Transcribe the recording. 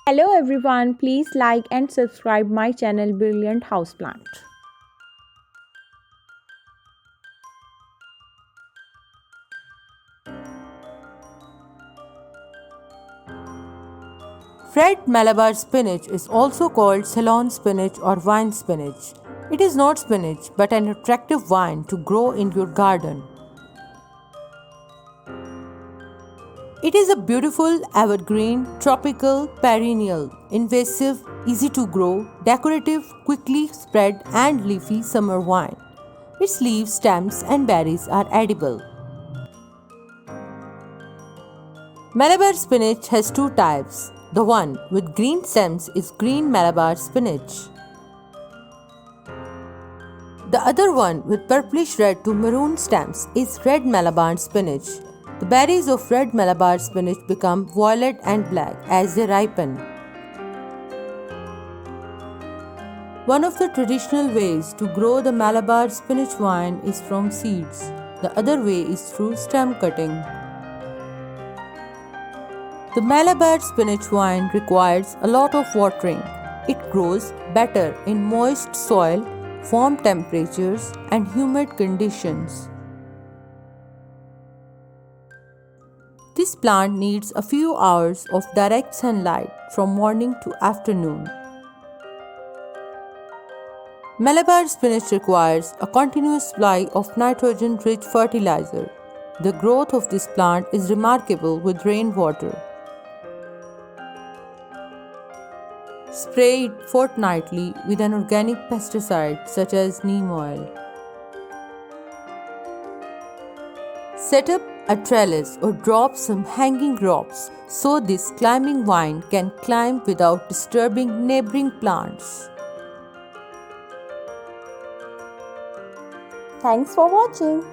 Hello everyone, please like and subscribe my channel Brilliant Houseplant. Red Malabar spinach is also called Ceylon spinach or vine spinach. It is not spinach but an attractive vine to grow in your garden. It is a beautiful evergreen, tropical, perennial, invasive, easy to grow, decorative, quickly spread and leafy summer vine. Its leaves, stems and berries are edible. Malabar spinach has two types. The one with green stems is green Malabar spinach. The other one with purplish red to maroon stems is red Malabar spinach. The berries of red Malabar spinach become violet and black as they ripen. One of the traditional ways to grow the Malabar spinach vine is from seeds. The other way is through stem cutting. The Malabar spinach vine requires a lot of watering. It grows better in moist soil, warm temperatures, and humid conditions. This plant needs a few hours of direct sunlight from morning to afternoon. Malabar spinach requires a continuous supply of nitrogen-rich fertilizer. The growth of this plant is remarkable with rainwater. Spray it fortnightly with an organic pesticide such as neem oil. Set up a trellis or drop some hanging ropes so this climbing vine can climb without disturbing neighboring plants. Thanks for watching.